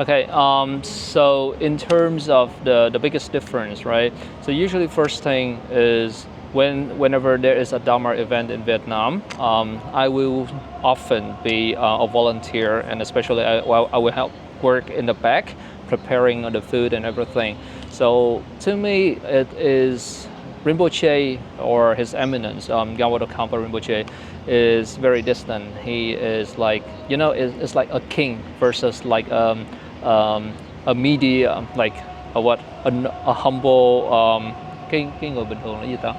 Okay, so in terms of the biggest difference, right? So usually first thing is whenever there is a Dharma event in Vietnam, I will often be a volunteer, and especially I will help work in the back, preparing the food and everything. So to me, it is Rinpoche or His Eminence, Gawato Khampa Rinpoche, is very distant. He is like, it's like a king versus like a media, like a humble cái người bình thường là gì ta?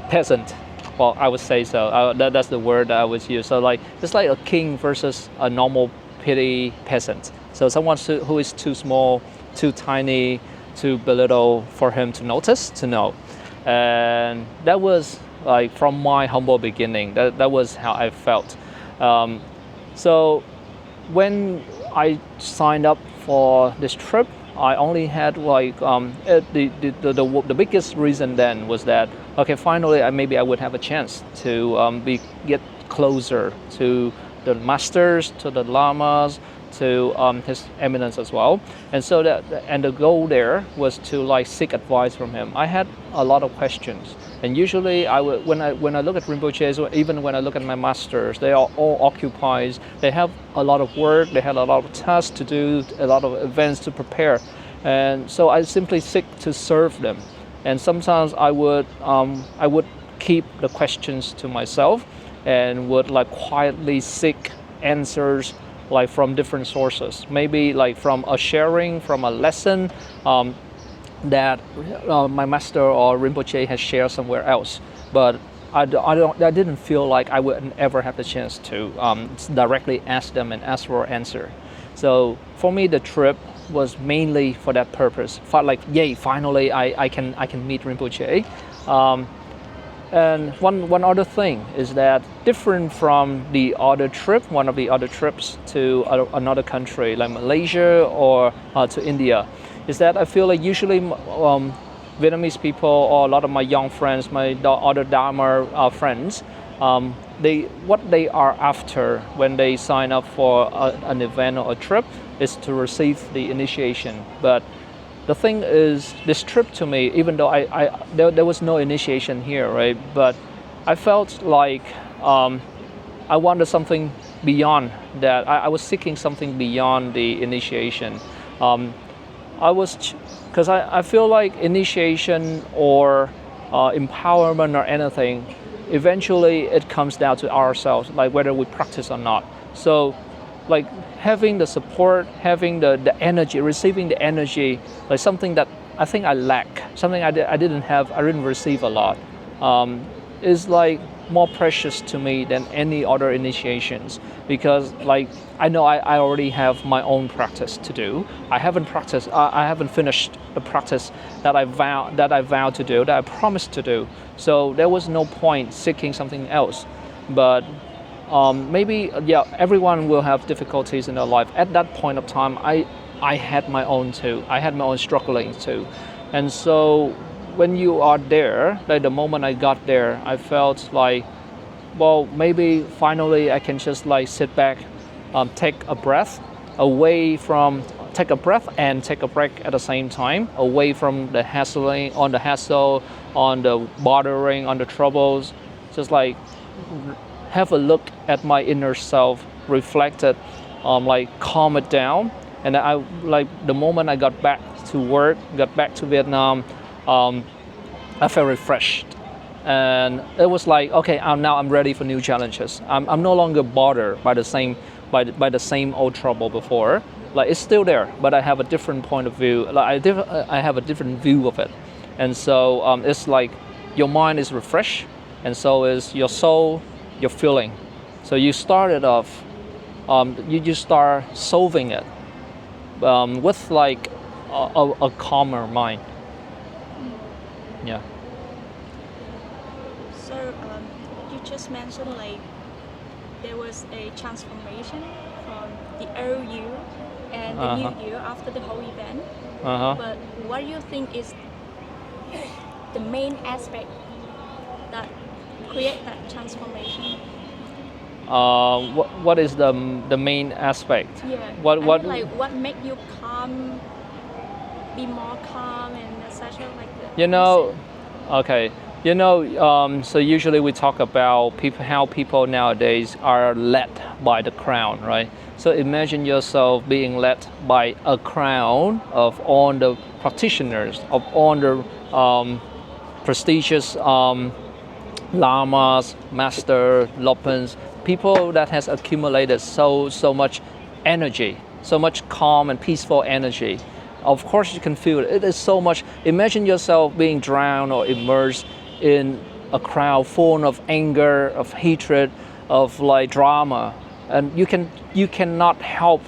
Peasant. Well, I would say so. That's the word that I would use. So like it's like a king versus a normal petty peasant. So someone who is too small, too tiny, too belittle for him to notice, to know. And that was like from my humble beginning. That was how I felt. So when I signed up for this trip, I only had like the biggest reason then was that okay, finally maybe I would have a chance to get closer to the masters, to the lamas, to His Eminence as well, and so the goal there was to like seek advice from him. I had a lot of questions, and usually when I look at Rinpoches, or even when I look at my masters, they are all occupied. They have a lot of work, they had a lot of tasks to do, a lot of events to prepare, and so I simply seek to serve them. And sometimes I would keep the questions to myself, and would like quietly seek answers like from different sources, maybe like from a sharing, from a lesson that my master or Rinpoche has shared somewhere else. But I didn't feel like I would ever have the chance to directly ask them and ask for an answer. So for me, the trip was mainly for that purpose. Felt like, yay, finally I can meet Rinpoche. And one other thing is that different from the other trip, one of the other trips to another country like Malaysia or to India, is that I feel like usually Vietnamese people or a lot of my young friends, my other Dharma friends, what they are after when they sign up for an event or a trip is to receive the initiation. But the thing is, this trip to me, even though there was no initiation here, right? But I felt like I wanted something beyond that. I was seeking something beyond the initiation. Because I feel like initiation or empowerment or anything, eventually it comes down to ourselves, like whether we practice or not. So like having the support, having the energy, receiving the energy, like something that I think I lack, something I didn't have, I didn't receive a lot, is like more precious to me than any other initiations, because like I know I already have my own practice to do. I haven't finished the practice that I vowed to do, that I promised to do. So there was no point seeking something else. But maybe everyone will have difficulties in their life. At that point of time, I had my own too. I had my own struggling too, and so when you are there, like the moment I got there, I felt like, well, maybe finally I can just like sit back, take a breath and take a break at the same time, away from the hassle, on the bothering, on the troubles, just like have a look at my inner self, reflect it, like calm it down. And I like the moment I got back to work, got back to Vietnam, I felt refreshed, and it was like, okay, now I'm ready for new challenges. I'm no longer bothered by the same old trouble before. Like it's still there, but I have a different point of view. Like I have a different view of it, and so it's like your mind is refreshed, and so is your soul, your feeling. So you started off, you start solving it with like a calmer mind. Yeah. So you just mentioned like there was a transformation from the old you and the new you after the whole event. But what do you think is the main aspect that create that transformation? what is the main aspect? Yeah. What Like what make you calm, be more calm and etc. Like the you know? Okay. So usually we talk about people, how people nowadays are led by the crown, right? So imagine yourself being led by a crown of all the practitioners, of all the prestigious lamas, master, lopins, people that has accumulated so much energy, so much calm and peaceful energy. Of course you can feel it. It is so much. Imagine yourself being drowned or immersed in a crowd full of anger, of hatred, of like drama, and you cannot help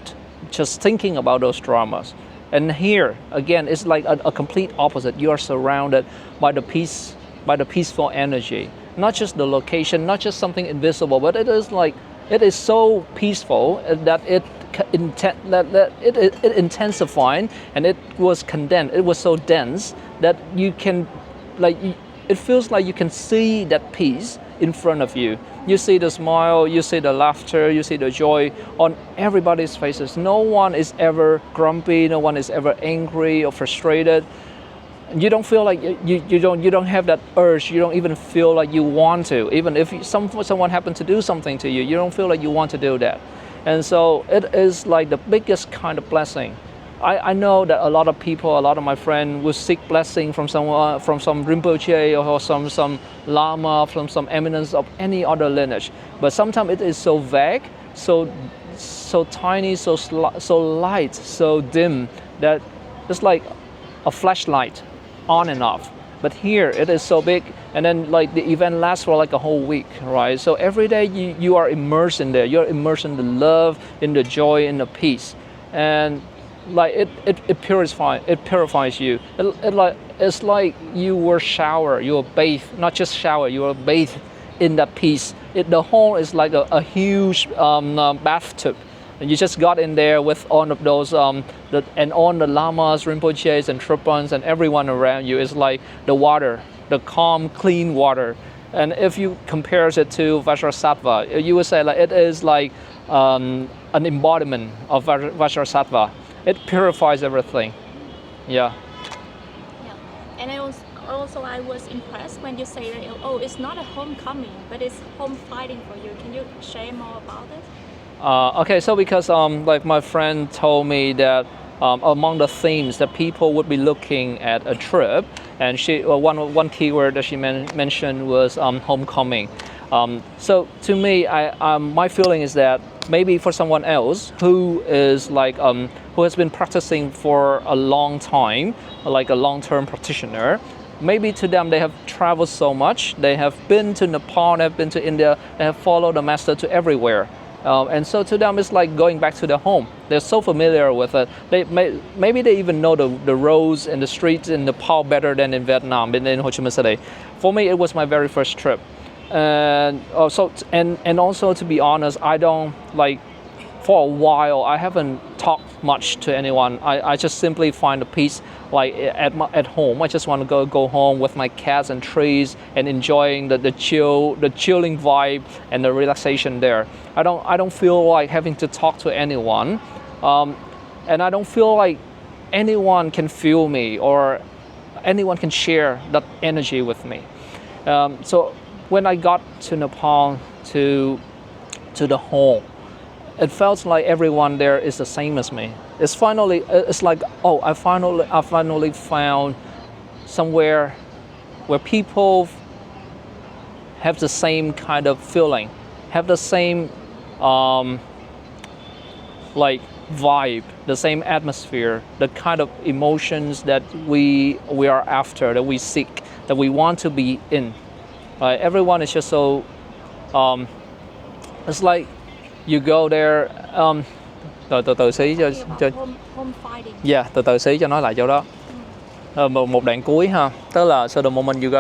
just thinking about those dramas. And here again, it's like a complete opposite. You are surrounded by the peace, by the peaceful energy. Not just the location, not just something invisible, but it is so peaceful that it intensified, and it was condensed. It was so dense that you can it feels like you can see that peace in front of you. You see the smile, you see the laughter, you see the joy on everybody's faces. No one is ever grumpy, no one is ever angry or frustrated. You don't feel like you don't have that urge. You don't even feel like you want to. Even if someone happened to do something to you, you don't feel like you want to do that. And so it is like the biggest kind of blessing. I know that a lot of people, a lot of my friends will seek blessing from someone, from some Rinpoche or some Lama, from some eminence of any other lineage. But sometimes it is so vague, so tiny, so light, so dim that it's like a flashlight on and off. But here it is so big, and then like the event lasts for like a whole week, right? So every day you are immersed in there. You're immersed in the love, in the joy, in the peace, and like it purifies you. It's like you were shower, you were bathed, not just shower, you were bathed in that peace. The whole is like a huge bathtub. And you just got in there with all of those, and all the lamas, rinpoches, and tripans, and everyone around you is like the water, the calm, clean water. And if you compare it to Vajrasattva, you would say like it is like an embodiment of Vajrasattva. It purifies everything. Yeah. Yeah. And I was impressed when you say that it's not a homecoming, but it's home fighting for you. Can you share more about it? Okay, so because like my friend told me that among the themes that people would be looking at a trip, and she one keyword that she mentioned was homecoming. So to me, my feeling is that maybe for someone else who is like who has been practicing for a long time, like a long-term practitioner, maybe to them they have traveled so much, they have been to Nepal, they have been to India, they have followed the master to everywhere. And so to them it's like going back to their home. They're so familiar with it. Maybe they even know the roads and the streets in Nepal better than in Vietnam, in Ho Chi Minh City. For me, it was my very first trip. And also to be honest, I don't like, for a while I haven't talked much to anyone. I just simply find the peace like at home. I just want to go home with my cats and trees and enjoying the chilling vibe and the relaxation there. I don't feel like having to talk to anyone, and I don't feel like anyone can feel me or anyone can share that energy with me. So when I got to Nepal, to the home, it felt like everyone there is the same as me. It's like, oh, I finally found somewhere where people have the same kind of feeling, have the same like vibe, the same atmosphere, the kind of emotions that we are after, that we seek, that we want to be in. Everyone is just so, it's like you go there, từ xí cho home fighting. Yeah, từ xí cho nói lại chỗ đó. Một đoạn cuối ha, tức là so the moment you go